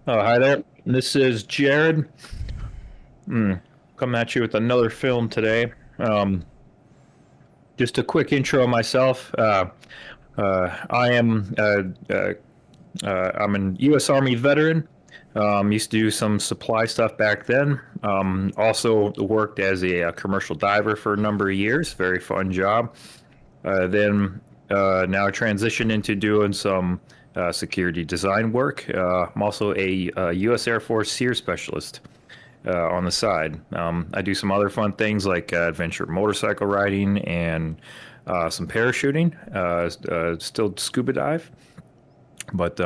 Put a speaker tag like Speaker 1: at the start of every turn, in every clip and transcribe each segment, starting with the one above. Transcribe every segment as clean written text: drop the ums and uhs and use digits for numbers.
Speaker 1: Oh, hi there. This is Jared. Coming at you with another film today. Just a quick intro of myself. I am I'm an U.S. Army veteran. Used to do some supply stuff back then. Also worked as a commercial diver for a number of years. Very fun job. Then now transitioned into doing some security design work. I'm also a U.S. Air Force SEER specialist on the side. I do some other fun things like adventure motorcycle riding and some parachuting. Still scuba dive, but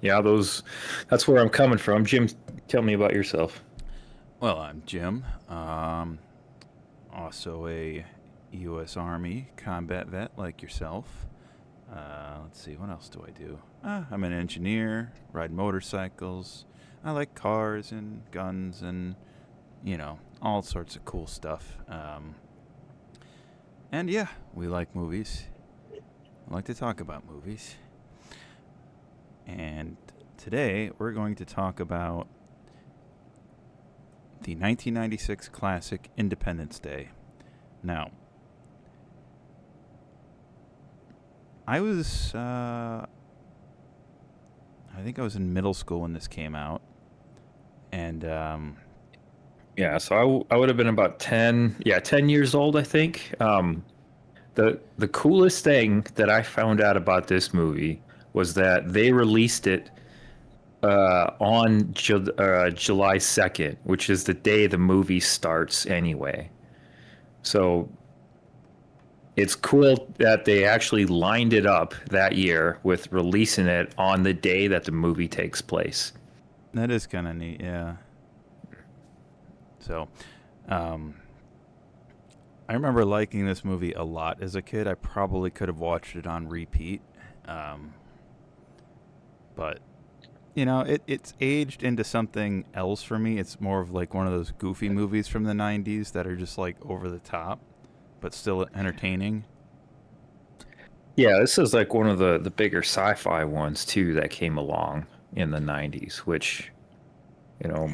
Speaker 1: yeah, those. That's where I'm coming from. Jim, tell me about yourself.
Speaker 2: Well, I'm Jim, also a U.S. Army combat vet like yourself. Let's see, what else do I do? I'm an engineer, ride motorcycles. I like cars and guns and, all sorts of cool stuff. And yeah, we like movies. I like to talk about movies. And today we're going to talk about the 1996 classic Independence Day. Now, I was, I think I was in middle school when this came out, and
Speaker 1: Yeah, so I would have been about 10, yeah, 10 years old, I think. The coolest thing that I found out about this movie was that they released it on July 2nd, which is the day the movie starts anyway. So it's cool that they actually lined it up that year with releasing it on the day that the movie takes place.
Speaker 2: that is kind of neat, yeah. So, um, I remember liking this movie a lot as a kid. I probably could have watched it on repeat, um, but it's aged into something else for me. It's more of like one of those goofy movies from the '90s that are just like over the top, but still entertaining.
Speaker 1: Yeah, this is like one of the bigger sci-fi ones too that came along in the 90s, which, you know,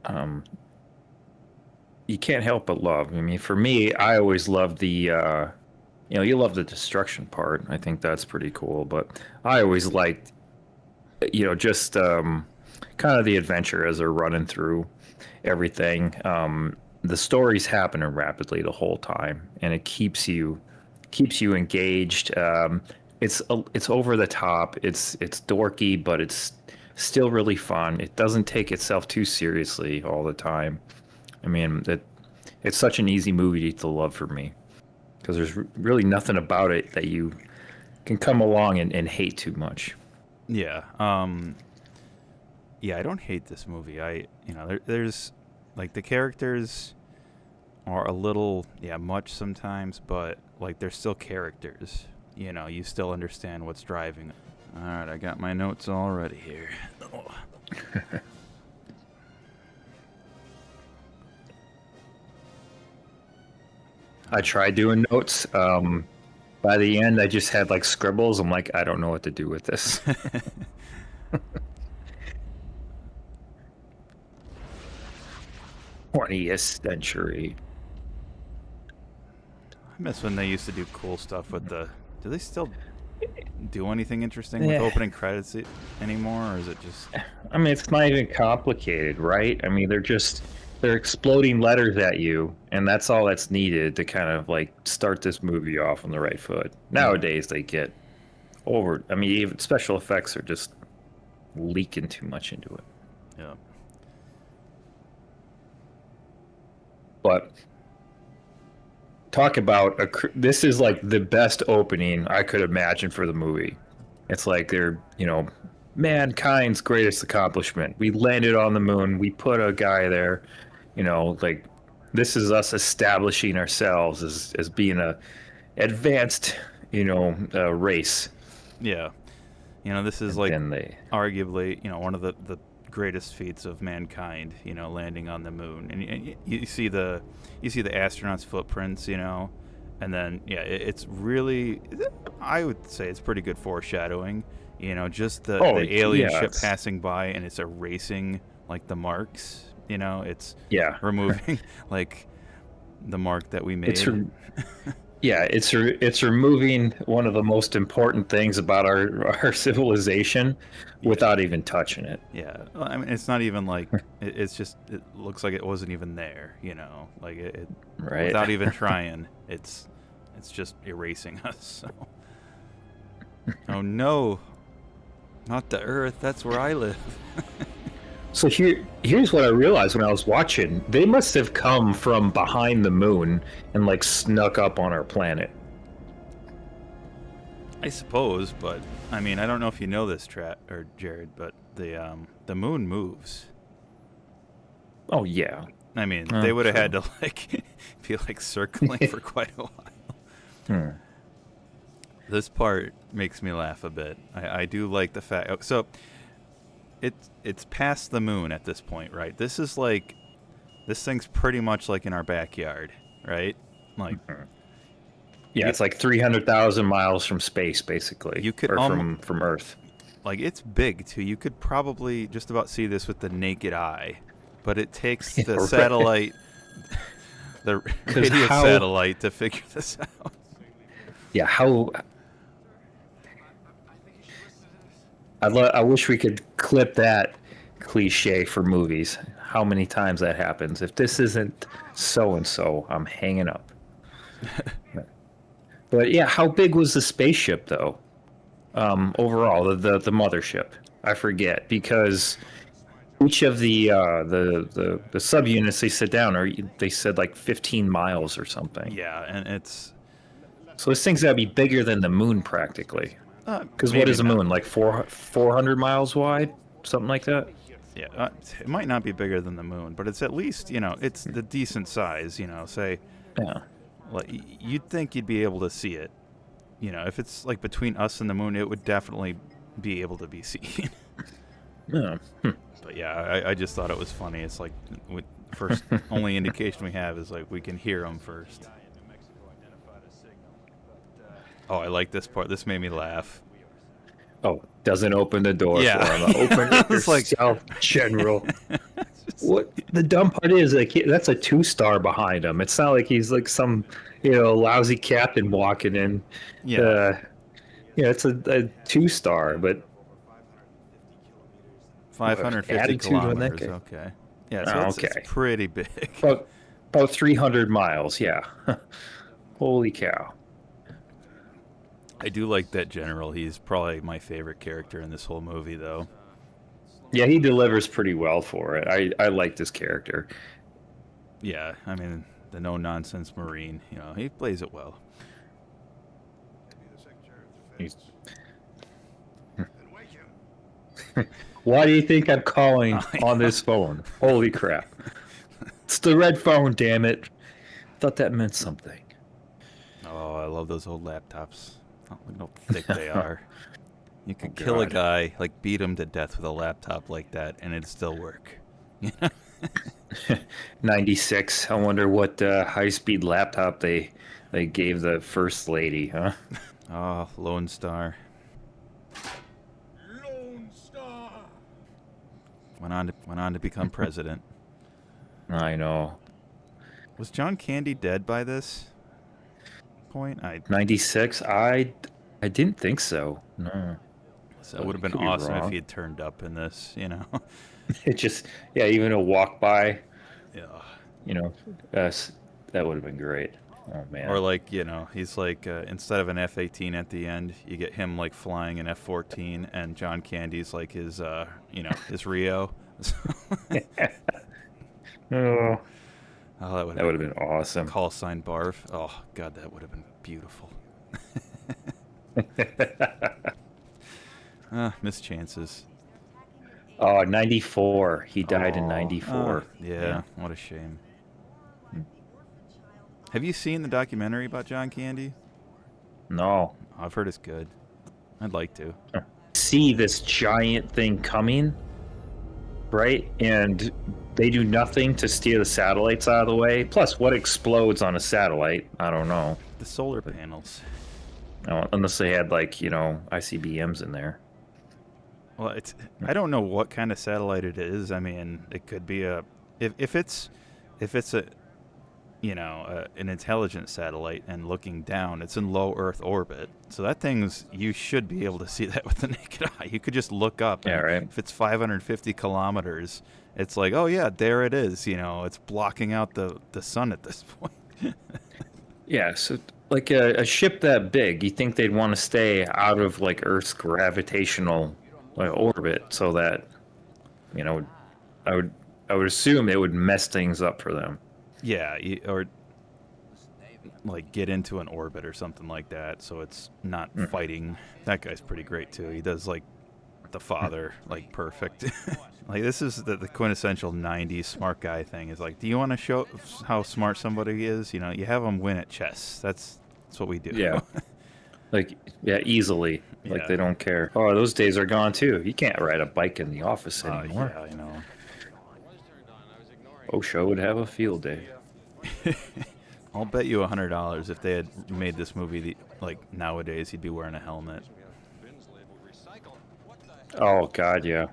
Speaker 1: um, you can't help but love. I mean, for me, I always loved you love the destruction part. I think that's pretty cool, but I always liked, just kind of the adventure as they're running through everything. The story's happening rapidly the whole time, and it keeps you engaged. It's over the top. It's dorky, but it's still really fun. It doesn't take itself too seriously all the time. I mean, it's such an easy movie to love for me because there's really nothing about it that you can come along and hate too much.
Speaker 2: Yeah. Yeah, I don't hate this movie. There's like the characters are a little, yeah, much sometimes, but like they're still characters. You still understand what's driving. All right, I got my notes already here. Oh.
Speaker 1: I tried doing notes. By the end, I just had like scribbles. I'm like, I don't know what to do with this. 20th century.
Speaker 2: I miss when they used to do cool stuff with the. Do they still do anything interesting with
Speaker 1: Yeah.
Speaker 2: opening credits anymore, or is it just?
Speaker 1: I mean, it's not even complicated, right? I mean, they're exploding letters at you, and that's all that's needed to kind of like start this movie off on the right foot.
Speaker 2: Yeah,
Speaker 1: Nowadays, they get over. I mean, even special effects are just leaking too much into it.
Speaker 2: yeah.
Speaker 1: But talk about this is like the best opening I could imagine for the movie. It's like they're, mankind's greatest accomplishment. We landed on the moon. We put a guy there. Like this is us establishing ourselves as being a advanced, race.
Speaker 2: Yeah. This is
Speaker 1: And
Speaker 2: like
Speaker 1: then they,
Speaker 2: arguably, one of the greatest feats of mankind, landing on the moon. And you see the astronauts' footprints, and then yeah, it's really, I would say it's pretty good foreshadowing. You know, just
Speaker 1: Oh,
Speaker 2: the alien
Speaker 1: yeah,
Speaker 2: ship
Speaker 1: it's
Speaker 2: passing by and it's erasing like the marks. You know, it's
Speaker 1: yeah.
Speaker 2: removing like the mark that we
Speaker 1: It's
Speaker 2: made.
Speaker 1: re- yeah, it's removing one of the most important things about our civilization
Speaker 2: Yeah.
Speaker 1: without even touching it.
Speaker 2: Yeah, well, I mean, it's not even like it's just it looks like it wasn't even there. You know, like it
Speaker 1: Right?
Speaker 2: without even trying, it's just erasing us. So. Oh no, not the Earth. That's where I live.
Speaker 1: So here's what I realized when I was watching. They must have come from behind the moon and like snuck up on our planet.
Speaker 2: I suppose, but I mean, I don't know if you know this, or Jared, but the moon moves.
Speaker 1: Oh yeah.
Speaker 2: I mean, they would have
Speaker 1: True.
Speaker 2: had to like be like circling for quite a while.
Speaker 1: Hmm.
Speaker 2: This part makes me laugh a bit. I do like the fact. So it's past the moon at this point, right? This is like this thing's pretty much like in our backyard, right? Like
Speaker 1: Yeah,
Speaker 2: you
Speaker 1: it's like 300,000 miles from space, basically,
Speaker 2: you could
Speaker 1: or from Earth.
Speaker 2: like it's big too. You could probably just about see this with the naked eye, but it takes the
Speaker 1: Right.
Speaker 2: satellite, the
Speaker 1: Because
Speaker 2: radio
Speaker 1: how?
Speaker 2: satellite, to figure this out.
Speaker 1: Yeah, how? I wish we could clip that cliche for movies. How many times that happens? If this isn't so and so, I'm hanging up. But yeah, how big was the spaceship though? Overall, the mothership. I forget because each of the subunits they sit down, or they said like 15 miles or something.
Speaker 2: Yeah, and it's
Speaker 1: So this thing's got to be bigger than the moon practically. Because what
Speaker 2: maybe
Speaker 1: is the
Speaker 2: not.
Speaker 1: moon like 400 miles wide, something like that?
Speaker 2: Yeah, it might not be bigger than the moon, but it's at least it's the decent size. Say
Speaker 1: Yeah.
Speaker 2: like you'd think you'd be able to see it. If it's like between us and the moon, it would definitely be able to be seen.
Speaker 1: Yeah.
Speaker 2: But yeah, I just thought it was funny. It's like first only indication we have is like we can hear them first. Oh, I like this part. This made me laugh.
Speaker 1: Oh, doesn't open the door
Speaker 2: Yeah,
Speaker 1: for him. Open it
Speaker 2: it's like
Speaker 1: yourself, General. What the dumb part is, like that's a 2-star behind him. It's not like he's like some lousy captain walking in.
Speaker 2: yeah.
Speaker 1: It's a 2-star, but what
Speaker 2: 550
Speaker 1: attitude on that
Speaker 2: kilometers.
Speaker 1: guy?
Speaker 2: Okay. Yeah, so
Speaker 1: Oh,
Speaker 2: it's
Speaker 1: okay,
Speaker 2: pretty big.
Speaker 1: about 300 miles. Yeah. Holy cow.
Speaker 2: I do like that general. He's probably my favorite character in this whole movie, though.
Speaker 1: Yeah, he delivers pretty well for it. I like this character.
Speaker 2: Yeah, I mean, the no nonsense Marine, he plays it well.
Speaker 1: He's, why do you think I'm calling on this phone? Holy crap. It's the red phone, damn it. Thought that meant something.
Speaker 2: Oh, I love those old laptops. Look how thick they are. You could
Speaker 1: Oh,
Speaker 2: kill a
Speaker 1: God.
Speaker 2: guy, like beat him to death with a laptop like that, and it'd still work.
Speaker 1: 96. I wonder what high-speed laptop they gave the first lady, huh?
Speaker 2: Oh, Lone Star.
Speaker 3: Lone Star.
Speaker 2: Went on to become president.
Speaker 1: I know.
Speaker 2: Was John Candy dead by this point?
Speaker 1: 96. I didn't think so. No.
Speaker 2: So it would have been
Speaker 1: Could be
Speaker 2: awesome if
Speaker 1: wrong.
Speaker 2: he had turned up in this,
Speaker 1: It just, yeah, even a walk by,
Speaker 2: Yeah.
Speaker 1: that would have been great. Oh man.
Speaker 2: Or like, he's like instead of an F-18 at the end, you get him like flying an F-14, and John Candy's like his, his Rio.
Speaker 1: Oh,
Speaker 2: Oh,
Speaker 1: that would have been awesome.
Speaker 2: call sign Barf. Oh God, that would have been beautiful. Missed chances.
Speaker 1: Oh, 94. He died in
Speaker 2: Oh,
Speaker 1: 94.
Speaker 2: yeah, what a shame. Have you seen the documentary about John Candy?
Speaker 1: No.
Speaker 2: I've heard it's good. I'd like to.
Speaker 1: See this giant thing coming, right? And they do nothing to steer the satellites out of the way. Plus, what explodes on a satellite? I don't know.
Speaker 2: The solar panels.
Speaker 1: Unless they had like, ICBMs in there.
Speaker 2: Well, I don't know what kind of satellite it is. I mean, it could be if it's a an intelligent satellite and looking down, it's in low Earth orbit. So that you should be able to see that with the naked eye. You could just look up,
Speaker 1: Yeah,
Speaker 2: and
Speaker 1: right.
Speaker 2: if it's 550 kilometers, it's like, oh yeah, there it is. It's blocking out the sun at this point.
Speaker 1: Yeah, so like a ship that big, you think they'd want to stay out of like Earth's gravitational orbit, so that you know, I would I would assume it would mess things up for them.
Speaker 2: Yeah, or like get into an orbit or something like that, so it's not
Speaker 1: Mm.
Speaker 2: fighting. That guy's pretty great too. He does like the father like perfect. Like this is the quintessential 90s smart guy thing is like, do you want to show how smart somebody is? You have them win at chess. That's what we do.
Speaker 1: Yeah, like yeah, easily. Like
Speaker 2: Yeah.
Speaker 1: they don't care. Oh, those days are gone too. You can't ride a bike in the office anymore.
Speaker 2: Yeah, I know.
Speaker 1: OSHA would have a field day.
Speaker 2: I'll bet you $100 if they had made this movie like nowadays, he'd be wearing a helmet.
Speaker 1: Oh God, yeah.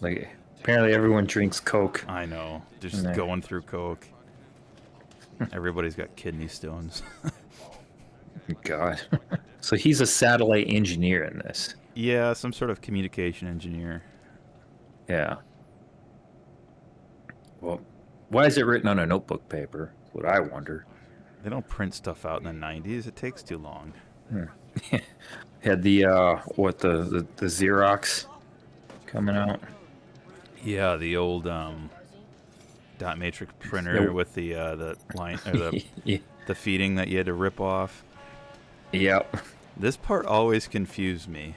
Speaker 1: Like apparently everyone drinks Coke.
Speaker 2: I know, just
Speaker 1: Nah.
Speaker 2: going through coke. Everybody's got kidney stones.
Speaker 1: God. So he's a satellite engineer in this.
Speaker 2: Yeah, some sort of communication engineer.
Speaker 1: Yeah. Well, why is it written on a notebook paper? That's what I wonder.
Speaker 2: They don't print stuff out in the 90s. It takes too long.
Speaker 1: Had the the Xerox coming out.
Speaker 2: Yeah, the old dot matrix printer
Speaker 1: Yeah.
Speaker 2: with the line or
Speaker 1: Yeah.
Speaker 2: the feeding that you had to rip off.
Speaker 1: Yep.
Speaker 2: This part always confused me.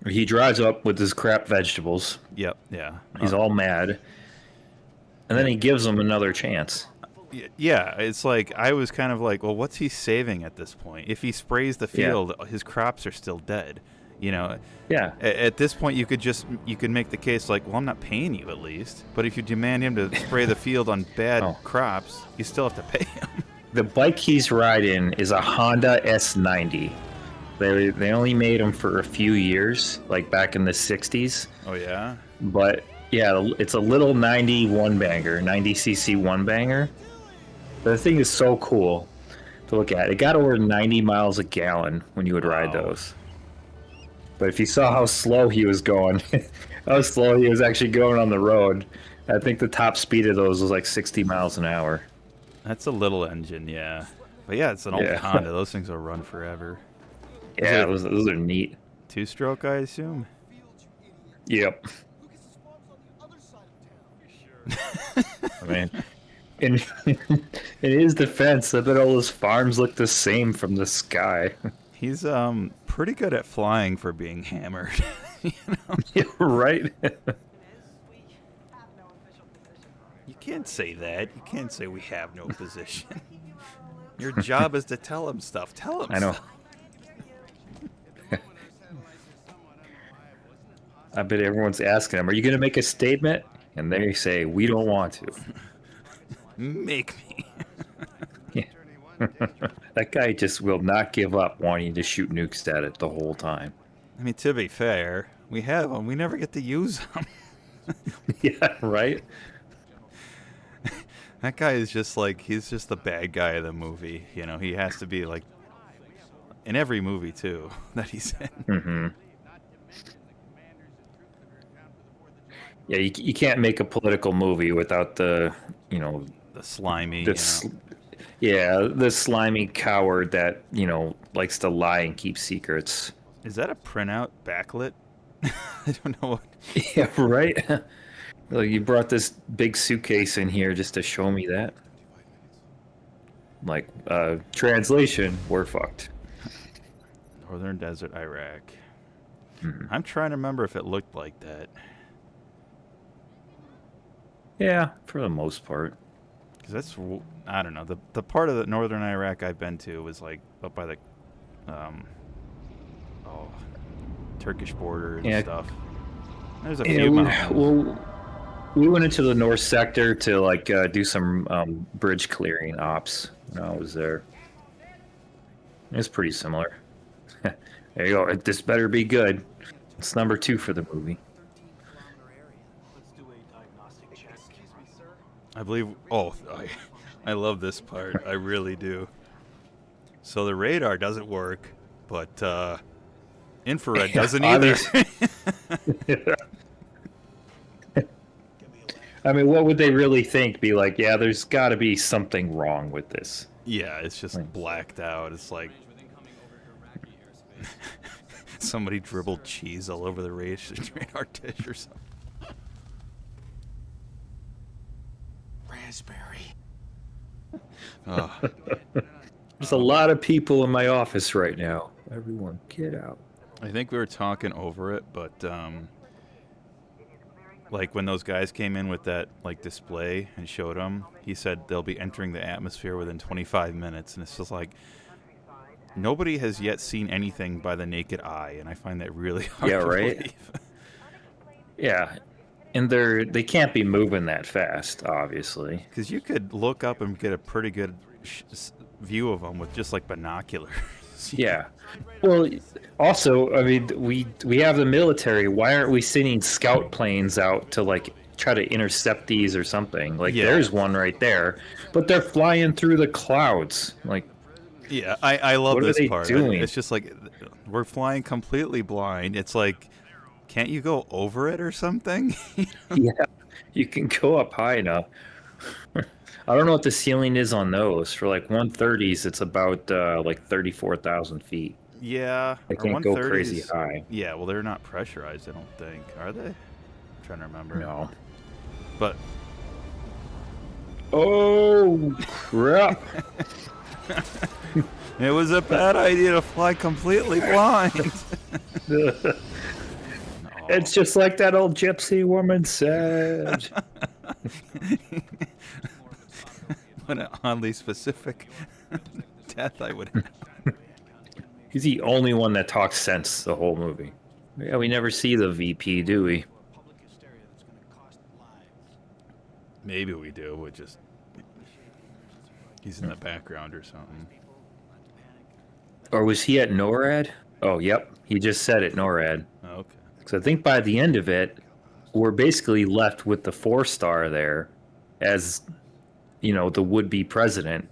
Speaker 1: He drives up with his crap vegetables.
Speaker 2: Yep, yeah.
Speaker 1: He's all mad. And then he gives them another chance.
Speaker 2: Yeah, it's like I was kind of like, well, what's he saving at this point? If he sprays the field, his crops are still dead.
Speaker 1: Yeah.
Speaker 2: At this point, you could make the case like, well, I'm not paying you at least. But if you demand him to spray the field on bad crops, you still have to pay him.
Speaker 1: The bike he's riding is a Honda S90. They only made them for a few years, like back in the 60s.
Speaker 2: Oh yeah.
Speaker 1: But yeah, it's a little 90 one-banger, 90cc one-banger. The thing is so cool to look at. It got over 90 miles a gallon when you would ride
Speaker 2: Wow.
Speaker 1: those. But if you saw how slow he was going, how slow he was actually going on the road, I think the top speed of those was like 60 miles an hour.
Speaker 2: That's a little engine, yeah. But yeah, it's an old
Speaker 1: Yeah.
Speaker 2: Honda. Those things will run forever.
Speaker 1: Yeah, those are neat.
Speaker 2: Two-stroke, I assume.
Speaker 1: Yep. I mean, in in his defense, I bet all those farms look the same from the sky.
Speaker 2: He's pretty good at flying for being hammered. You know?
Speaker 1: Yeah, right?
Speaker 2: You can't say that. You can't say we have no position. Your job is to tell him stuff. Tell him
Speaker 1: I know.
Speaker 2: stuff.
Speaker 1: I bet everyone's asking him, "Are you going to make a statement?" And they say, "We don't want to."
Speaker 2: Make me.
Speaker 1: Yeah. That guy just will not give up wanting to shoot nukes at it the whole time.
Speaker 2: I mean, to be fair, we have them. We never get to use them.
Speaker 1: Yeah, right?
Speaker 2: That guy is just like, he's just the bad guy of the movie. He has to be like, in every movie, too, that he's in.
Speaker 1: Mm-hmm. Yeah, you can't make a political movie without the
Speaker 2: slimy,
Speaker 1: the slimy coward that, likes to lie and keep secrets.
Speaker 2: Is that a printout backlit? I don't know what.
Speaker 1: Yeah, right? Like, you brought this big suitcase in here just to show me that. Like, translation, we're fucked.
Speaker 2: Northern Desert, Iraq.
Speaker 1: Mhm.
Speaker 2: I'm trying to remember if it looked like that.
Speaker 1: Yeah, for the most part.
Speaker 2: Because I don't know. The part of the northern Iraq I've been to was like up by the Turkish border and stuff. There's a few mountains.
Speaker 1: We went into the north sector to like do some bridge clearing ops when I was there. It's pretty similar. There you go. This better be good. It's number 2 for the movie.
Speaker 2: I believe. Oh, I love this part. I really do. So the radar doesn't work, but infrared doesn't either.
Speaker 1: I mean, what would they really think? Be like, yeah, there's got to be something wrong with this.
Speaker 2: Yeah, it's just blacked out. It's like somebody dribbled cheese all over the radar dish or something.
Speaker 3: Raspberry.
Speaker 2: Oh.
Speaker 1: There's a lot of people in my office right now. Everyone, get out.
Speaker 2: I think we were talking over it, but like when those guys came in with that like display and showed them, he said they'll be entering the atmosphere within 25 minutes, and it's just like nobody has yet seen anything by the naked eye, and I find that really hard to believe.
Speaker 1: Yeah, and they can't be moving that fast, obviously.
Speaker 2: Because you could look up and get a pretty good view of them with just like binoculars.
Speaker 1: Yeah. Well, also, I mean, we have the military. Why aren't we sending scout planes out to like try to intercept these or something? Like, there's one right there, but they're flying through the clouds. Like,
Speaker 2: yeah, I love
Speaker 1: what
Speaker 2: this
Speaker 1: are they
Speaker 2: part.
Speaker 1: doing?
Speaker 2: It's just like we're flying completely blind. It's like, can't you go over it or something?
Speaker 1: Yeah, you can go up high enough. I don't know what the ceiling is on those. For like 130s, it's about like 34,000 feet.
Speaker 2: Yeah.
Speaker 1: They can't go crazy high.
Speaker 2: Yeah, well, they're not pressurized, I don't think. Are they? I'm trying to remember.
Speaker 1: No.
Speaker 2: But.
Speaker 1: Oh, crap.
Speaker 2: It was a bad idea to fly completely blind.
Speaker 1: It's just like that old gypsy woman said.
Speaker 2: What an oddly specific death I would have.
Speaker 1: He's the only one that talks sense the whole movie. Yeah, we never see the VP, do we?
Speaker 2: Maybe we do. We just he's in the background or something.
Speaker 1: Or was he at NORAD? Oh, yep. He just said it, NORAD.
Speaker 2: Okay.
Speaker 1: So I think by the end of it, we're basically left with the 4-star there as, you know, the would-be president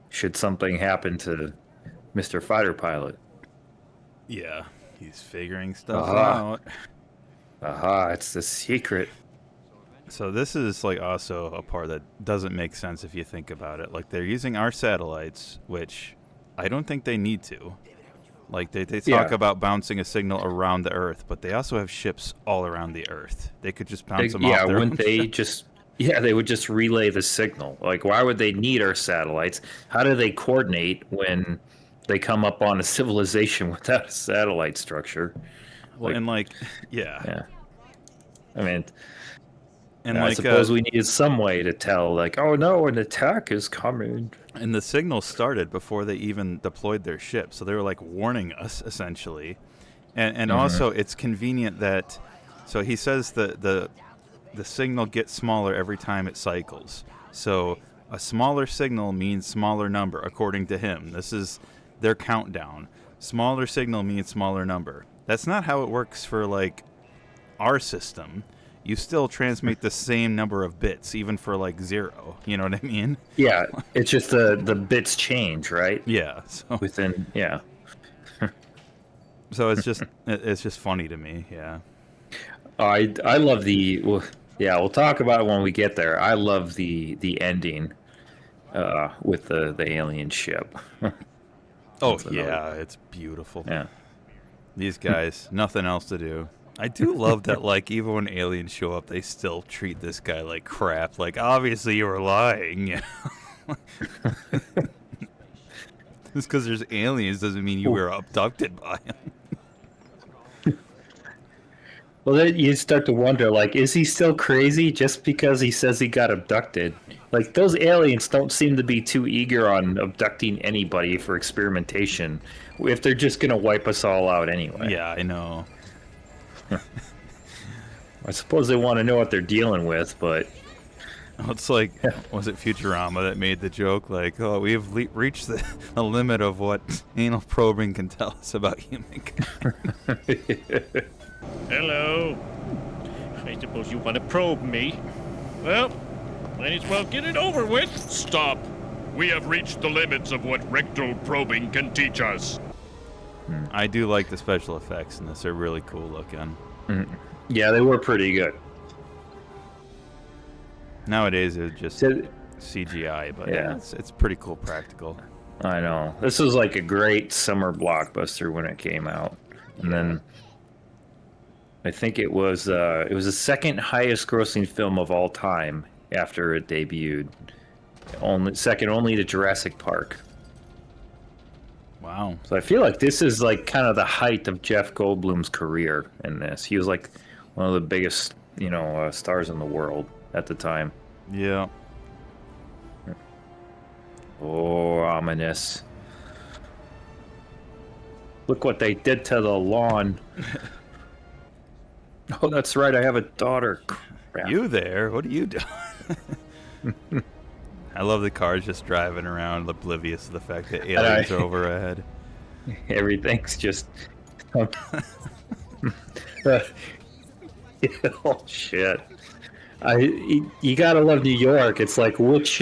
Speaker 1: should something happen to Mr. Fighter Pilot.
Speaker 2: Yeah, he's figuring stuff out.
Speaker 1: Aha, it's the secret.
Speaker 2: So this is like also a part that doesn't make sense if you think about it. Like they're using our satellites, which I don't think they need to. Like they talk about bouncing a signal around the Earth, but they also have ships all around the Earth. They could just bounce them off their
Speaker 1: wouldn't they just... Yeah, they would just relay the signal. Like, why would they need our satellites? How do they coordinate when they come up on a civilization without a satellite structure?
Speaker 2: Well,
Speaker 1: like,
Speaker 2: and like, yeah.
Speaker 1: I mean,
Speaker 2: and
Speaker 1: I
Speaker 2: like,
Speaker 1: suppose we needed some way to tell, like, oh no, an attack is coming.
Speaker 2: And the signal started before they even deployed their ship, so they were like warning us essentially. And also, it's convenient that, so he says the signal gets smaller every time it cycles. So a smaller signal means smaller number, according to him. This is their countdown. Smaller signal means smaller number. That's not how it works for, like, our system. You still transmit the same number of bits, even for, like, 0. You know what I mean?
Speaker 1: Yeah, it's just the bits change, right?
Speaker 2: Yeah. So
Speaker 1: within, yeah.
Speaker 2: So it's just funny to me, yeah.
Speaker 1: I love the... Well, yeah, we'll talk about it when we get there. I love the ending with the alien ship.
Speaker 2: Oh, yeah, it's beautiful.
Speaker 1: Yeah.
Speaker 2: These guys, nothing else to do. I do love that, like, even when aliens show up, they still treat this guy like crap. Like, obviously you were lying. Just because there's aliens doesn't mean you were abducted by them.
Speaker 1: Well, then you start to wonder, like, is he still crazy just because he says he got abducted? Like, those aliens don't seem to be too eager on abducting anybody for experimentation if they're just going to wipe us all out anyway.
Speaker 2: Yeah, I know.
Speaker 1: I suppose they want to know what they're dealing with, but
Speaker 2: It's like, was it Futurama that made the joke? Like, oh, we have reached the limit of what anal probing can tell us about humankind.
Speaker 3: Hello. I suppose you want to probe me. Well, might as well get it over with.
Speaker 4: Stop. We have reached the limits of what rectal probing can teach us.
Speaker 2: I do like the special effects in this. They're really cool looking.
Speaker 1: Yeah, they were pretty good.
Speaker 2: Nowadays, it's just
Speaker 1: So-
Speaker 2: CGI, but
Speaker 1: Yeah.
Speaker 2: it's pretty cool practical.
Speaker 1: I know. This was like a great summer blockbuster when it came out. And then I think it was the second highest grossing film of all time after it debuted. Second only to Jurassic Park.
Speaker 2: Wow.
Speaker 1: So I feel like this is like kind of the height of Jeff Goldblum's career in this. He was like one of the biggest, stars in the world at the time.
Speaker 2: Yeah.
Speaker 1: Oh, ominous. Look what they did to the lawn. Oh, that's right. I have a daughter. Crap.
Speaker 2: You there? What are you doing? I love the cars just driving around, oblivious to the fact that aliens are overhead.
Speaker 1: Everything's just. Oh shit! You gotta love New York. It's like, which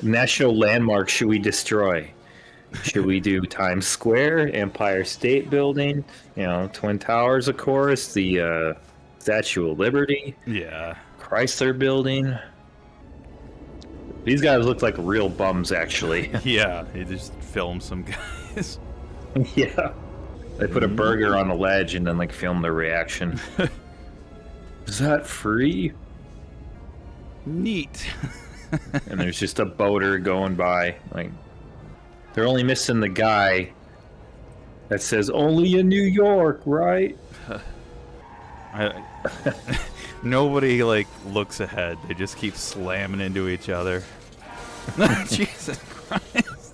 Speaker 1: national landmark should we destroy? Should we do Times Square, Empire State Building, Twin Towers, of course, the Statue of Liberty,
Speaker 2: Yeah.
Speaker 1: Chrysler Building? These guys look like real bums, actually.
Speaker 2: Yeah, he just filmed some guys.
Speaker 1: Yeah. They put a burger on the ledge and then like film their reaction. Is that free?
Speaker 2: Neat.
Speaker 1: And there's just a boater going by. Like, they're only missing the guy that says only in New York, right?
Speaker 2: Nobody looks ahead. They just keep slamming into each other. Jesus Christ.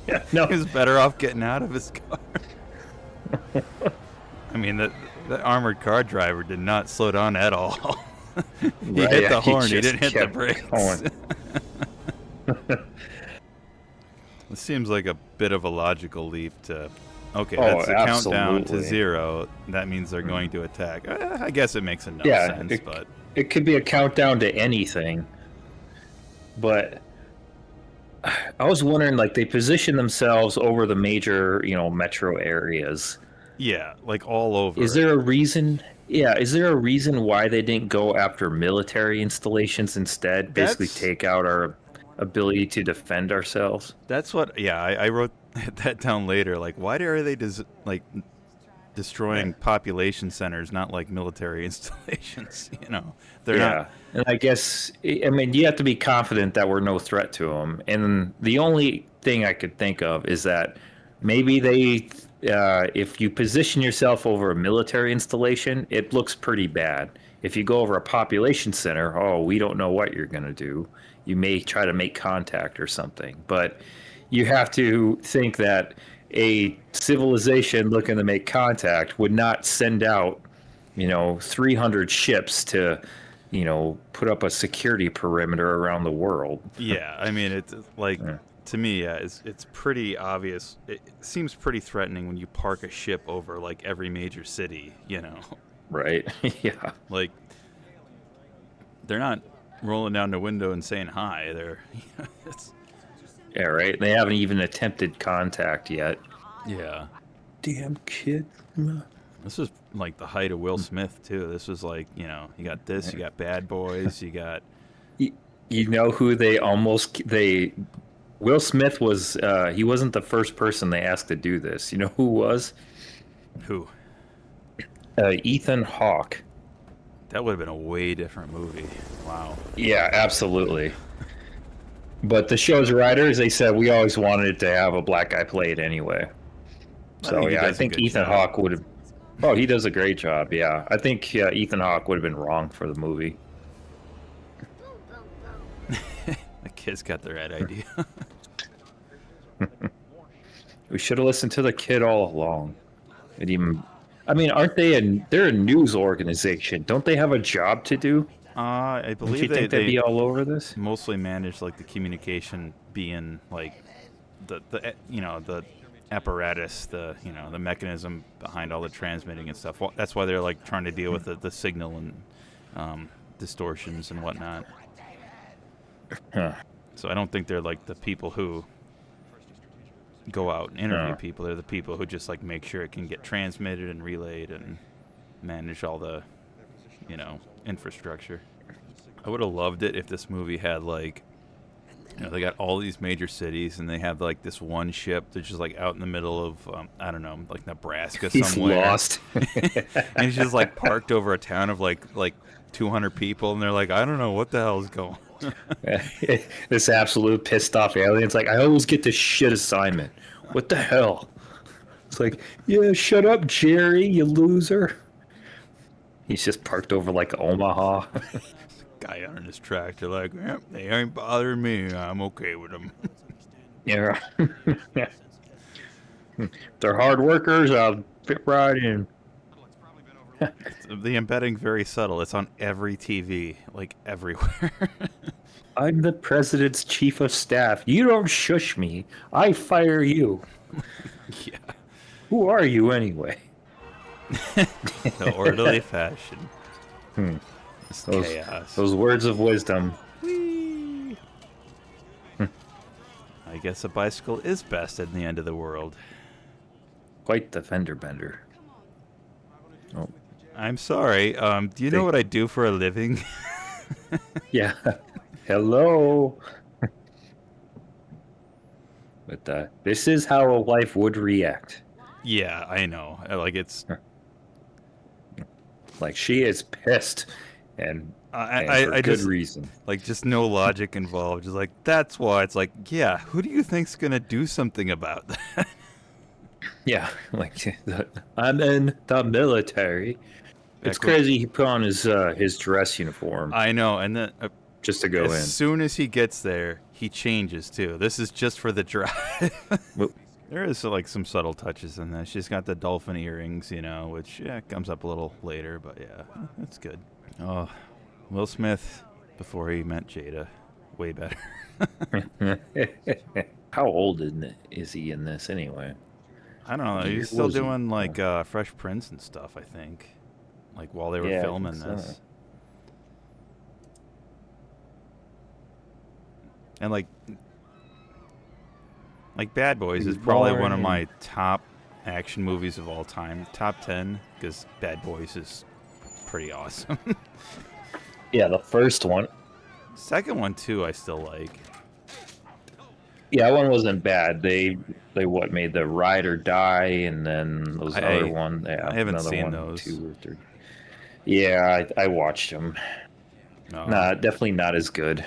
Speaker 1: Yeah, no.
Speaker 2: He was better off getting out of his car. I mean, the armored car driver did not slow down at all. He
Speaker 1: Right,
Speaker 2: hit
Speaker 1: yeah,
Speaker 2: the
Speaker 1: he
Speaker 2: horn. He
Speaker 1: just
Speaker 2: didn't hit the
Speaker 1: kept
Speaker 2: brakes.
Speaker 1: going.
Speaker 2: This seems like a bit of a logical leap to... Okay,
Speaker 1: Oh,
Speaker 2: that's the countdown to
Speaker 1: absolutely.
Speaker 2: 0. That means they're going to attack. I guess it makes enough
Speaker 1: Yeah,
Speaker 2: sense, but...
Speaker 1: It could be a countdown to anything. But I was wondering, like, they position themselves over the major, metro areas.
Speaker 2: Yeah, like all over.
Speaker 1: Is there a reason? Yeah, is there a reason why they didn't go after military installations instead? Basically,
Speaker 2: That's-
Speaker 1: take out our ability to defend ourselves.
Speaker 2: That's what... Yeah, I wrote that down later. Like, why are they destroying population centers, not like military installations? They're not...
Speaker 1: And I guess, I mean, you have to be confident that we're no threat to them. And the only thing I could think of is that maybe they, if you position yourself over a military installation, it looks pretty bad. If you go over a population center, we don't know what you're going to do. You may try to make contact or something. But you have to think that a civilization looking to make contact would not send out, 300 ships to, put up a security perimeter around the world.
Speaker 2: Yeah, I mean, it's like... To me, yeah, it's pretty obvious. It seems pretty threatening when you park a ship over like every major city,
Speaker 1: Right. Yeah.
Speaker 2: Like, they're not rolling down the window and saying hi. They're,
Speaker 1: Yeah, right. They haven't even attempted contact yet.
Speaker 2: yeah.
Speaker 1: Damn kid.
Speaker 2: This was like the height of Will Smith too. This was like, you got this, you got Bad Boys, you got.
Speaker 1: You know who Will Smith was. He wasn't the first person they asked to do this. You know who was?
Speaker 2: Who?
Speaker 1: Ethan Hawke.
Speaker 2: That would have been a way different movie. Wow.
Speaker 1: Yeah, absolutely. But the show's writers, they said we always wanted to have a black guy play it anyway. So
Speaker 2: he
Speaker 1: I
Speaker 2: does a
Speaker 1: think
Speaker 2: good
Speaker 1: Ethan
Speaker 2: job.
Speaker 1: Hawke would have. Oh, he does a great job. Yeah, I think Ethan Hawke would have been wrong for the movie.
Speaker 2: The kids got the right idea.
Speaker 1: We should have listened to the kid all along. Aren't they they're a news organization. Don't they have a job to do?
Speaker 2: I
Speaker 1: Don't you
Speaker 2: believe
Speaker 1: think they'd
Speaker 2: they
Speaker 1: be all over this?
Speaker 2: mostly manage like the communication being like the the apparatus, the mechanism behind all the transmitting and stuff. Well, that's why they're like trying to deal with the signal and distortions and whatnot.
Speaker 1: Huh.
Speaker 2: So I don't think they're like the people who go out and interview
Speaker 1: Huh.
Speaker 2: people. They're the people who just like make sure it can get transmitted and relayed and manage all the infrastructure. I would have loved it if this movie had like, they got all these major cities and they have like this one ship that's just like out in the middle of I don't know, like Nebraska
Speaker 1: He's
Speaker 2: somewhere.
Speaker 1: lost.
Speaker 2: And he's just like parked over a town of like 200 people, and they're like, I don't know what the hell is going.
Speaker 1: This absolute pissed off alien's like, I always get this shit assignment. What the hell? It's like, yeah, shut up, Jerry, you loser. He's just parked over like Omaha.
Speaker 2: Guy on his tractor, like, yep, they ain't bothering me. I'm okay with them.
Speaker 1: Yeah. They're hard workers. I'll fit right in.
Speaker 2: The embedding's very subtle. It's on every TV, like everywhere.
Speaker 1: I'm the president's chief of staff. You don't shush me. I fire you.
Speaker 2: Yeah.
Speaker 1: Who are you anyway?
Speaker 2: The orderly fashion. It's
Speaker 1: Those,
Speaker 2: chaos.
Speaker 1: those words of wisdom.
Speaker 2: Whee! I guess a bicycle is best in the end of the world.
Speaker 1: Quite the fender bender. Oh,
Speaker 2: I'm sorry. Do you know what I do for a living?
Speaker 1: yeah. Hello. But this is how a wife would react.
Speaker 2: Yeah, I know. Like it's.
Speaker 1: Like she is pissed, and for
Speaker 2: I
Speaker 1: good
Speaker 2: just
Speaker 1: reason.
Speaker 2: like just no logic involved. Just like that's why it's like, yeah. Who do you think's gonna do something about that?
Speaker 1: Yeah, like I'm in the military. It's
Speaker 2: Echo-
Speaker 1: crazy. He put on his dress uniform
Speaker 2: I know, and then
Speaker 1: just to go in.
Speaker 2: as soon as he gets there, he changes too. This is just for the drive.
Speaker 1: Well,
Speaker 2: There is like some subtle touches in that. She's got the dolphin earrings, which comes up a little later, but yeah, that's good. Oh, Will Smith before he met Jada, way better.
Speaker 1: How old is he in this anyway?
Speaker 2: I don't know.
Speaker 1: He
Speaker 2: He's still
Speaker 1: wasn't-
Speaker 2: doing like Fresh Prince and stuff, I think. Like while they were
Speaker 1: Yeah, I
Speaker 2: filming
Speaker 1: think so.
Speaker 2: this. And like Bad Boys is
Speaker 1: He's
Speaker 2: probably
Speaker 1: born
Speaker 2: one of
Speaker 1: in-
Speaker 2: my top action movies of all time. Top 10, because Bad Boys is pretty awesome.
Speaker 1: Yeah, the first one.
Speaker 2: Second one too, I still like.
Speaker 1: Yeah, that one wasn't bad. They made the Ride or Die, and then those other one. Yeah,
Speaker 2: I haven't
Speaker 1: another
Speaker 2: seen
Speaker 1: one,
Speaker 2: those.
Speaker 1: 2 or 3. Yeah, I watched them.
Speaker 2: No,
Speaker 1: Nah, definitely not as good.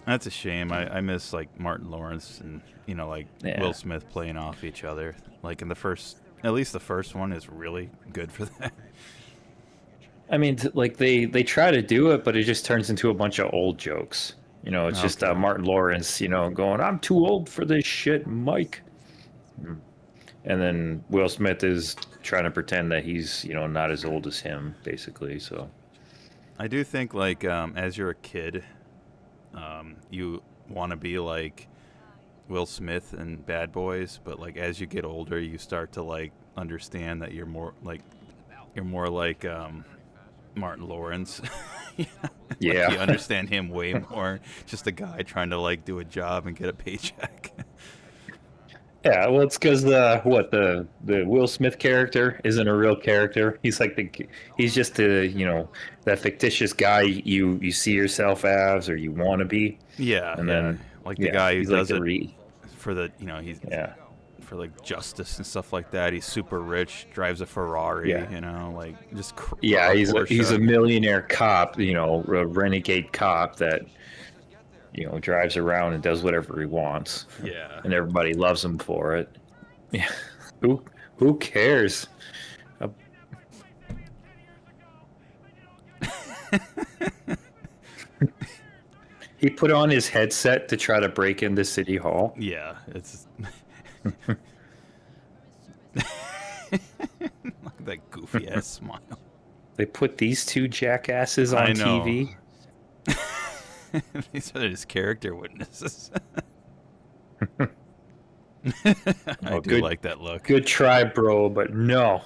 Speaker 2: that's a shame. I miss like Martin Lawrence and
Speaker 1: Yeah.
Speaker 2: Will Smith playing off each other. Like in at least the first one is really good for that.
Speaker 1: I mean, like they try to do it, but it just turns into a bunch of old jokes. It's just
Speaker 2: Okay.
Speaker 1: Martin Lawrence, going, "I'm too old for this shit, Mike." And then Will Smith is trying to pretend that he's, not as old as him, basically. So
Speaker 2: I do think like as you're a kid, you want to be like Will Smith and Bad Boys, but like as you get older, you start to like understand that you're more like Martin Lawrence.
Speaker 1: yeah,
Speaker 2: Like, you understand him way more. Just a guy trying to like do a job and get a paycheck.
Speaker 1: yeah. Well, it's because the Will Smith character isn't a real character. He's like he's just that fictitious guy you see yourself as or you want to be.
Speaker 2: Yeah,
Speaker 1: And
Speaker 2: yeah.
Speaker 1: then
Speaker 2: Like the guy who
Speaker 1: he's
Speaker 2: does
Speaker 1: like
Speaker 2: it for the he's
Speaker 1: yeah.
Speaker 2: for like justice and stuff like that. He's super rich, drives a Ferrari,
Speaker 1: Yeah.
Speaker 2: like just
Speaker 1: Yeah, he's a
Speaker 2: Porsche.
Speaker 1: millionaire cop, a renegade cop that drives around and does whatever he wants,
Speaker 2: Yeah.
Speaker 1: and everybody loves him for it. Yeah, who cares? He put on his headset to try to break into City Hall.
Speaker 2: Yeah, it's that goofy ass smile.
Speaker 1: They put these two jackasses on
Speaker 2: I know.
Speaker 1: TV.
Speaker 2: These are just character witnesses. I do
Speaker 1: good,
Speaker 2: like that look.
Speaker 1: Good try, bro, but no.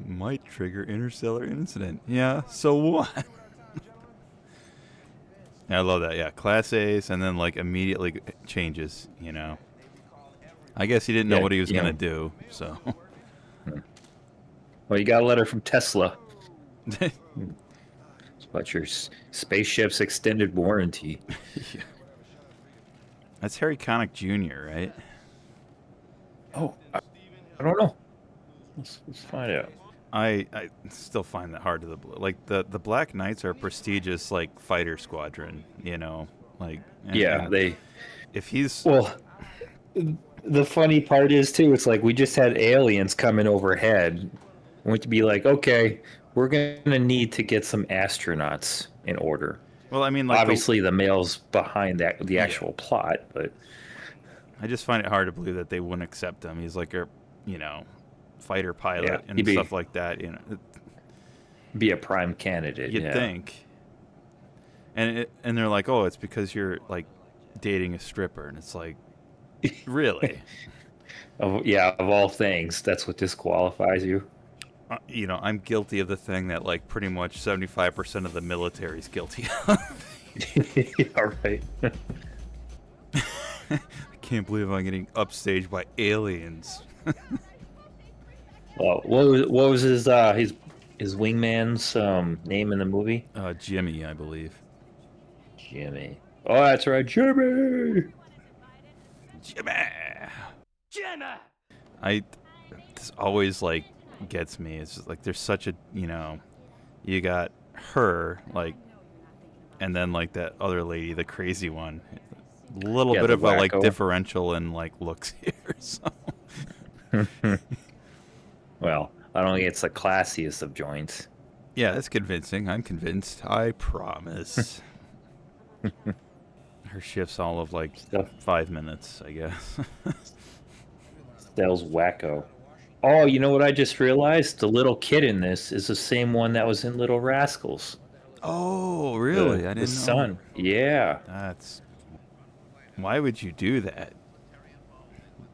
Speaker 2: Might trigger interstellar incident. Yeah, so what? I love that. Yeah, Class A's, and then like immediately changes. You know, I guess he didn't know what he was gonna do. So,
Speaker 1: well, you got a letter from Tesla. It's about your spaceship's extended warranty.
Speaker 2: yeah. That's Harry Connick Jr., right?
Speaker 1: Oh, I don't know. Let's find out.
Speaker 2: I still find that hard to the like the Black Knights are a prestigious like fighter squadron, you know, like and
Speaker 1: they.
Speaker 2: if he's
Speaker 1: well, the funny part is too. It's like we just had aliens coming overhead. Want to be like, okay, we're gonna need to get some astronauts in order.
Speaker 2: Well, I mean, like
Speaker 1: obviously the male's behind that the actual plot, but
Speaker 2: I just find it hard to believe that they wouldn't accept him. He's like a, you know, fighter pilot and stuff like that. You know,
Speaker 1: be a prime candidate.
Speaker 2: You'd think. And they're like, oh, it's because you're like dating a stripper, and it's like, really?
Speaker 1: Of all things, that's what disqualifies you.
Speaker 2: You know, I'm guilty of the thing that like pretty much 75% of the military is guilty of.
Speaker 1: All right.
Speaker 2: I can't believe I'm getting upstaged by aliens.
Speaker 1: Well, what was his wingman's name in the movie?
Speaker 2: Jimmy, I believe.
Speaker 1: Jimmy. Oh, that's right, Jimmy.
Speaker 2: This always like gets me. It's just like there's such a, you know, you got her like, and then like that other lady, the crazy one. A little bit of a like differential in like looks here. So.
Speaker 1: Well, I don't think it's the classiest of joints.
Speaker 2: Yeah, that's convincing. I'm convinced. I promise. Her shift's all of like 5 minutes, I guess.
Speaker 1: Stell's wacko. Oh, you know what I just realized? The little kid in this is the same one that was in Little Rascals.
Speaker 2: Oh, really? I didn't know.
Speaker 1: The son. Yeah.
Speaker 2: That's... Why would you do that?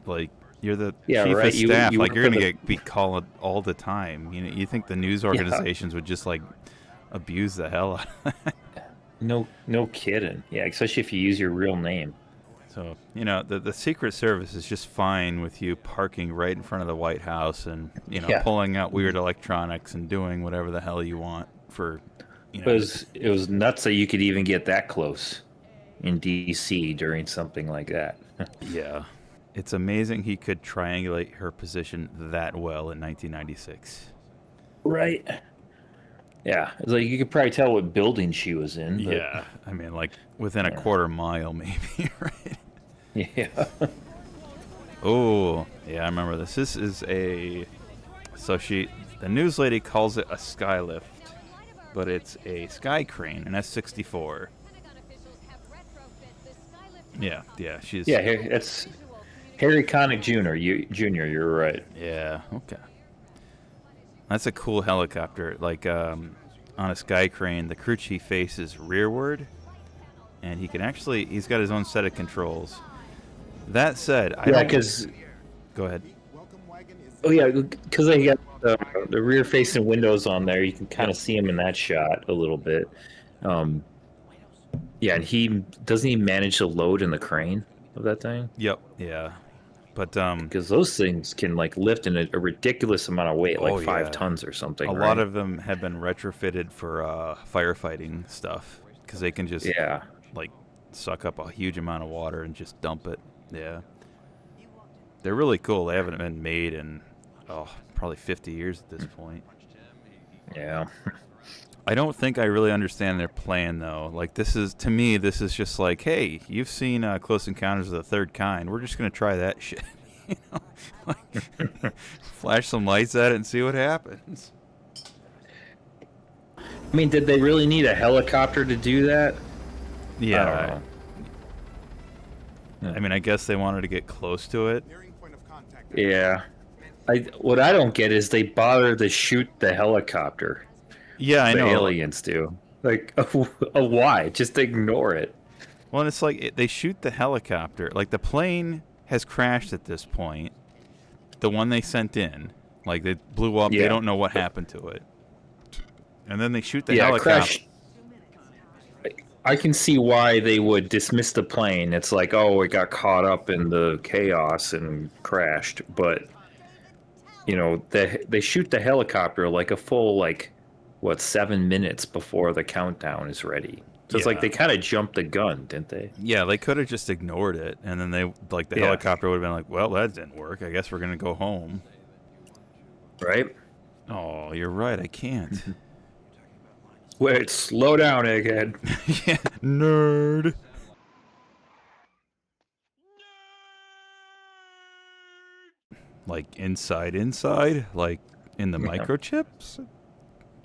Speaker 2: Like, you're the chief of staff. Like, you're going to be called all the time. You know, you think the news organizations would just, like, abuse the hell out of that?
Speaker 1: No kidding. Yeah, especially if you use your real name.
Speaker 2: So, you know, the Secret Service is just fine with you parking right in front of the White House and, you know, pulling out weird electronics and doing whatever the hell you want for, you know.
Speaker 1: It was nuts that you could even get that close in D.C. during something like that.
Speaker 2: Yeah. It's amazing he could triangulate her position that well in 1996.
Speaker 1: Right. Yeah. It's like you could probably tell what building she was in. But...
Speaker 2: Yeah. I mean, like, within a quarter mile, maybe, right?
Speaker 1: Yeah.
Speaker 2: Oh, yeah, I remember this. This is a... So the news lady calls it a skylift, but it's a sky crane, an S-64. Yeah, she's...
Speaker 1: Yeah, it's Harry Connick Jr. You're right.
Speaker 2: Yeah, okay. That's a cool helicopter. Like, on a sky crane, the crew chief faces rearward, and he can actually... He's got his own set of controls. That said, Go ahead.
Speaker 1: Oh, yeah, because they got the rear-facing windows on there. You can kind of see him in that shot a little bit. Yeah, and he manage to load in the crane of that thing?
Speaker 2: Yep, yeah. But
Speaker 1: because those things can like lift in a ridiculous amount of weight, like 5 tons or something.
Speaker 2: A lot of them have been retrofitted for firefighting stuff because they can just like suck up a huge amount of water and just dump it. Yeah, they're really cool. They haven't been made in probably 50 years at this point.
Speaker 1: Yeah.
Speaker 2: I don't think I really understand their plan, though. Like, to me, this is just like, hey, you've seen Close Encounters of the Third Kind. We're just going to try that shit. You know? Like, flash some lights at it and see what happens.
Speaker 1: I mean, did they really need a helicopter to do that?
Speaker 2: Yeah. I mean, I guess they wanted to get close to it.
Speaker 1: Yeah. What I don't get is they bother to shoot the helicopter.
Speaker 2: Yeah, I
Speaker 1: The
Speaker 2: know.
Speaker 1: aliens do. Like, why? Just ignore it.
Speaker 2: Well, and it's like they shoot the helicopter. Like the plane has crashed at this point. The one they sent in, like they blew up. They
Speaker 1: Yeah.
Speaker 2: don't know what happened to it. And then they shoot the
Speaker 1: Yeah, it
Speaker 2: helicopter.
Speaker 1: crashed. I can see why they would dismiss the plane. It's like, oh, it got caught up in the chaos and crashed. But, you know, they shoot the helicopter like a full, like, what, 7 minutes before the countdown is ready. So it's like
Speaker 2: Yeah.
Speaker 1: they kind of jumped the gun, didn't they?
Speaker 2: Yeah, they could have just ignored it, and then the
Speaker 1: Yeah.
Speaker 2: helicopter would have been like, "Well, that didn't work. I guess we're gonna go home."
Speaker 1: Right?
Speaker 2: Oh, you're right. I can't.
Speaker 1: Wait, slow down, egghead.
Speaker 2: Yeah, nerd. Like inside, like in the
Speaker 1: Yeah.
Speaker 2: microchips.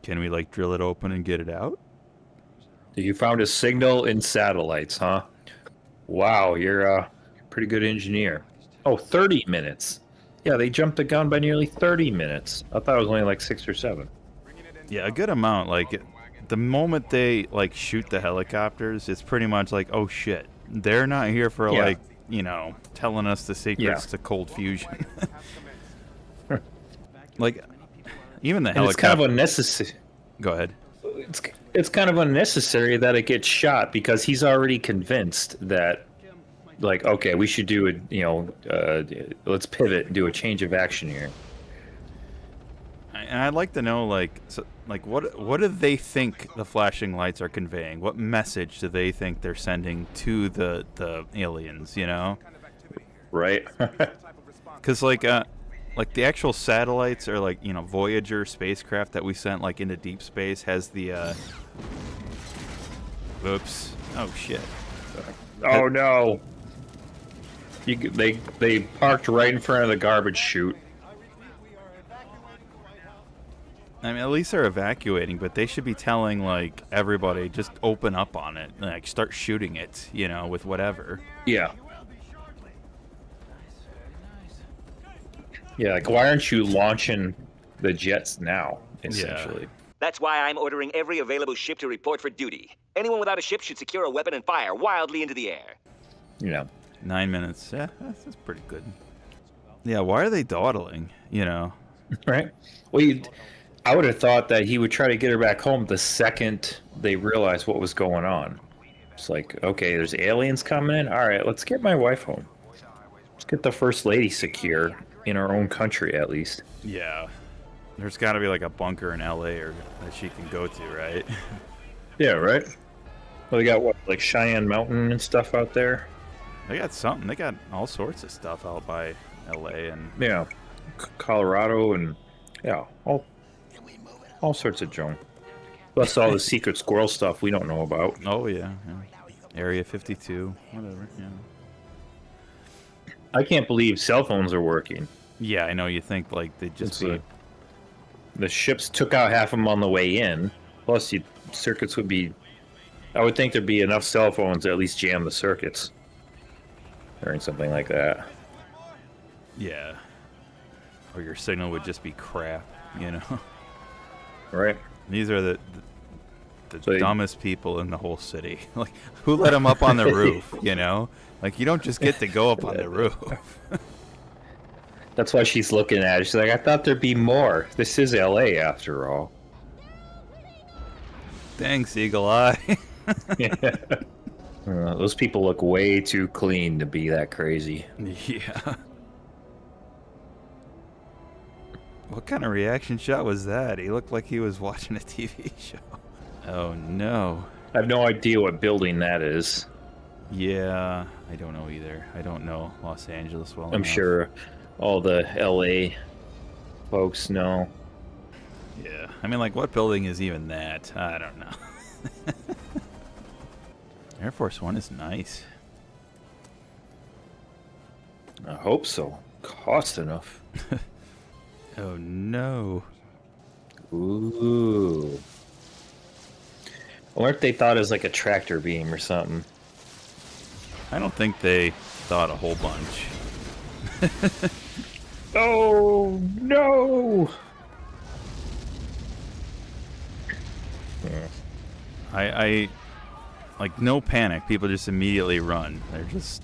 Speaker 2: Can we like drill it open and get it out?
Speaker 1: You found a signal in satellites, huh? Wow, you're a pretty good engineer. Oh, 30 minutes. Yeah, they jumped the gun by nearly 30 minutes. I thought it was only like 6 or 7.
Speaker 2: Yeah, a good amount. Like the moment they like shoot the helicopters, it's pretty much like, oh shit, they're not here for
Speaker 1: Yeah.
Speaker 2: like, you know, telling us the secrets
Speaker 1: Yeah.
Speaker 2: to cold fusion. Like even the
Speaker 1: And it's
Speaker 2: helicopter.
Speaker 1: kind of unnecessary.
Speaker 2: Go ahead.
Speaker 1: It's kind of unnecessary that it gets shot because he's already convinced that, like, okay, we should do it. You know, let's pivot and do a change of action here.
Speaker 2: And I'd like to know, like, what do they think the flashing lights are conveying? What message do they think they're sending to the aliens? You know,
Speaker 1: Right?
Speaker 2: because like the actual satellites or like you know Voyager spacecraft that we sent like into deep space has the. Oops! Oh shit!
Speaker 1: Oh no! They parked right in front of the garbage chute.
Speaker 2: I mean, at least they're evacuating, but they should be telling like everybody just open up on it, like start shooting it, you know, with whatever.
Speaker 1: Yeah. Yeah, like why aren't you launching the jets now? Essentially.
Speaker 5: That's why I'm ordering every available ship to report for duty. Anyone without a ship should secure a weapon and fire wildly into the air.
Speaker 1: You know.
Speaker 2: 9 minutes. Yeah, that's pretty good. Yeah, why are they dawdling? You know.
Speaker 1: Right. Well, I would have thought that he would try to get her back home the second they realized what was going on. It's like, okay, there's aliens coming in. All right, let's get my wife home. Let's get the first lady secure in our own country, at least.
Speaker 2: Yeah. There's got to be like a bunker in LA or that she can go to, right?
Speaker 1: Yeah, right. Well, they got what, like Cheyenne Mountain and stuff out there.
Speaker 2: They got something. They got all sorts of stuff out by LA and
Speaker 1: Yeah, Colorado and yeah, all sorts of junk. Plus all the secret squirrel stuff we don't know about.
Speaker 2: oh yeah. Area 52, whatever. Yeah.
Speaker 1: I can't believe cell phones are working.
Speaker 2: Yeah, I know. You think like they just
Speaker 1: It's
Speaker 2: be.
Speaker 1: the ships took out half of them on the way in. Plus, circuits would be. I would think there'd be enough cell phones to at least jam the circuits during something like that.
Speaker 2: Yeah. Or your signal would just be crap, you know.
Speaker 1: Right?
Speaker 2: These are the
Speaker 1: So
Speaker 2: dumbest people in the whole city. Like, who let them up on the roof, you know? Like, you don't just get to go up on the roof.
Speaker 1: That's why she's looking at it. She's like, I thought there'd be more. This is LA after all.
Speaker 2: Thanks, Eagle Eye.
Speaker 1: Those people look way too clean to be that crazy.
Speaker 2: Yeah. What kind of reaction shot was that? He looked like he was watching a TV show. Oh, no.
Speaker 1: I have no idea what building that is.
Speaker 2: Yeah, I don't know either. I don't know Los Angeles well
Speaker 1: I'm
Speaker 2: enough.
Speaker 1: sure all the LA folks know.
Speaker 2: Yeah. I mean, like, what building is even that? I don't know. Air Force One is nice.
Speaker 1: I hope so. Cost enough.
Speaker 2: Oh, no.
Speaker 1: Ooh. I wonder if they thought it was like a tractor beam or something.
Speaker 2: I don't think they thought a whole bunch.
Speaker 1: Oh no!
Speaker 2: I like no panic. People just immediately run. They're just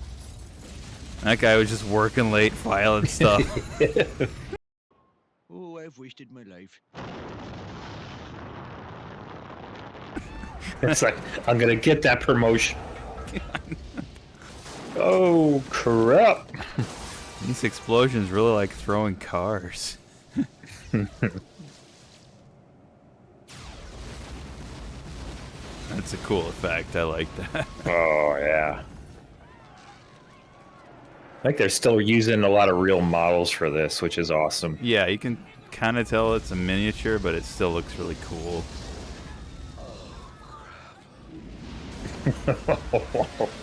Speaker 2: that guy was just working late, filing stuff.
Speaker 6: Oh, I've wasted my life.
Speaker 1: It's like, I'm gonna get that promotion. Oh, crap.
Speaker 2: These explosions really like throwing cars. That's a cool effect. I like that.
Speaker 1: Oh, yeah. I think they're still using a lot of real models for this, which is awesome.
Speaker 2: Yeah, you can kind of tell it's a miniature, but it still looks really cool.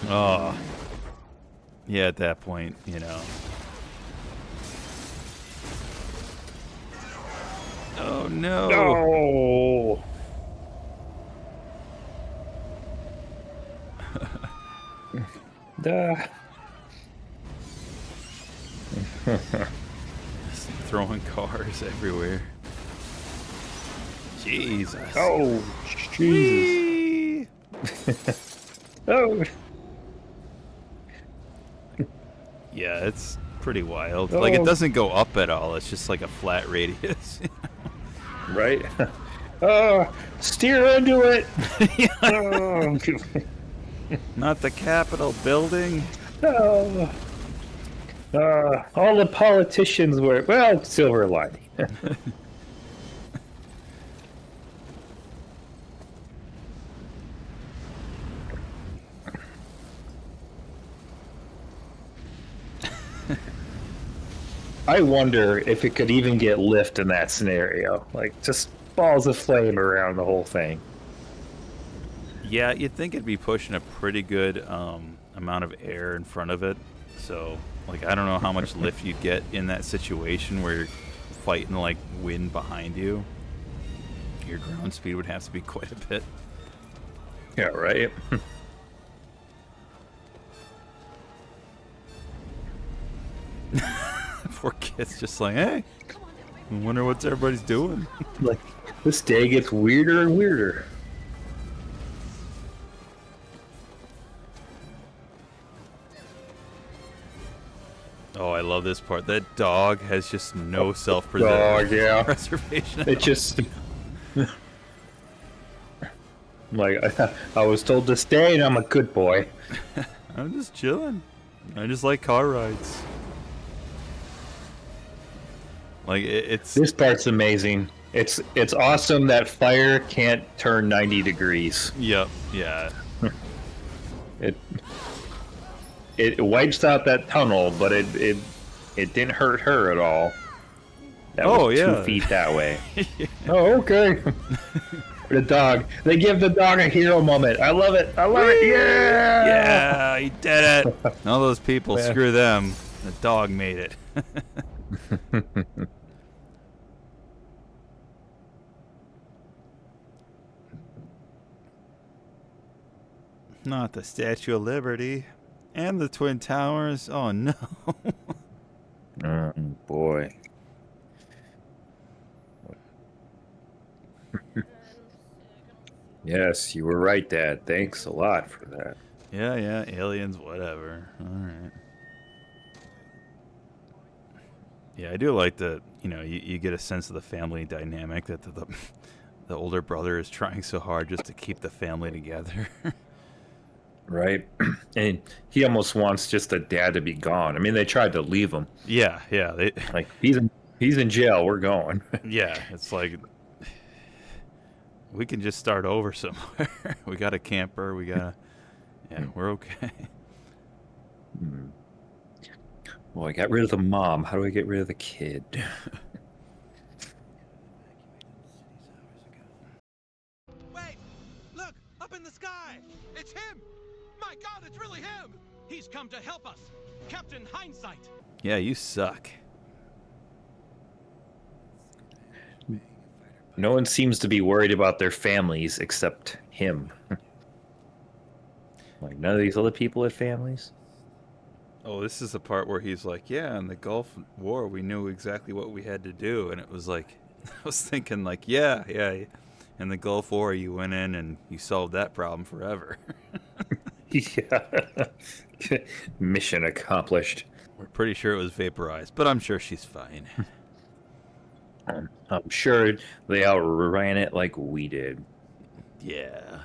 Speaker 2: Oh. Yeah, at that point, you know. Oh, no.
Speaker 1: No! Duh.
Speaker 2: Just throwing cars everywhere. Jesus.
Speaker 1: Oh, Jesus. Oh.
Speaker 2: Yeah, it's pretty wild.
Speaker 1: Oh.
Speaker 2: Like, it doesn't go up at all. It's just like a flat radius.
Speaker 1: Right? Oh, steer into it. Oh.
Speaker 2: Not the Capitol building.
Speaker 1: Oh. All the politicians were, well, silver lining. I wonder if it could even get lift in that scenario. Like, just balls of flame around the whole thing.
Speaker 2: Yeah, you'd think it'd be pushing a pretty good amount of air in front of it. So, like, I don't know how much lift you'd get in that situation where you're fighting, like, wind behind you. Your ground speed would have to be quite a bit.
Speaker 1: Yeah, right?
Speaker 2: Poor kid's just like, hey, I wonder what everybody's doing.
Speaker 1: Like, this day gets weirder and weirder.
Speaker 2: Oh, I love this part. That dog has just no
Speaker 1: Dog,
Speaker 2: self-preservation.
Speaker 1: yeah.
Speaker 2: Preservation at
Speaker 1: It
Speaker 2: all.
Speaker 1: just... like, I was told to stay, and I'm a good boy.
Speaker 2: I'm just chilling. I just like car rides. Like it's
Speaker 1: This part's amazing. It's awesome that fire can't turn 90 degrees.
Speaker 2: Yep, yeah.
Speaker 1: It wipes out that tunnel, but it didn't hurt her at all. That
Speaker 2: Oh,
Speaker 1: was
Speaker 2: yeah.
Speaker 1: 2 feet that way. Oh, okay. The dog. They give the dog a hero moment. I love it. I love it. Yeah.
Speaker 2: Yeah, he did it. All those people,
Speaker 1: Yeah.
Speaker 2: screw them. The dog made it. Not the Statue of Liberty. And the Twin Towers. Oh, no.
Speaker 1: Oh, boy. Yes, you were right, Dad. Thanks a lot for that.
Speaker 2: Yeah, aliens, whatever. All right. Yeah, I do like the, you get a sense of the family dynamic that the older brother is trying so hard just to keep the family together.
Speaker 1: Right? And he almost wants just a dad to be gone. I mean, they tried to leave him.
Speaker 2: Yeah.
Speaker 1: Like, he's in jail. We're going.
Speaker 2: Yeah, it's like we can just start over somewhere. We got a camper. Yeah, we're okay.
Speaker 1: Well, I got rid of the mom. How do I get rid of the kid?
Speaker 6: Wait! Look! Up in the sky! It's him! My God, it's really him! He's come to help us! Captain Hindsight!
Speaker 2: Yeah, you suck.
Speaker 1: No one seems to be worried about their families except him. Like, none of these other people had families?
Speaker 2: Oh, this is the part where he's like, yeah, in the Gulf War, we knew exactly what we had to do. And it was like, I was thinking, like, yeah. In the Gulf War, you went in and you solved that problem forever.
Speaker 1: Yeah. Mission accomplished.
Speaker 2: We're pretty sure it was vaporized, but I'm sure she's fine.
Speaker 1: I'm sure they outran it like we did.
Speaker 2: Yeah.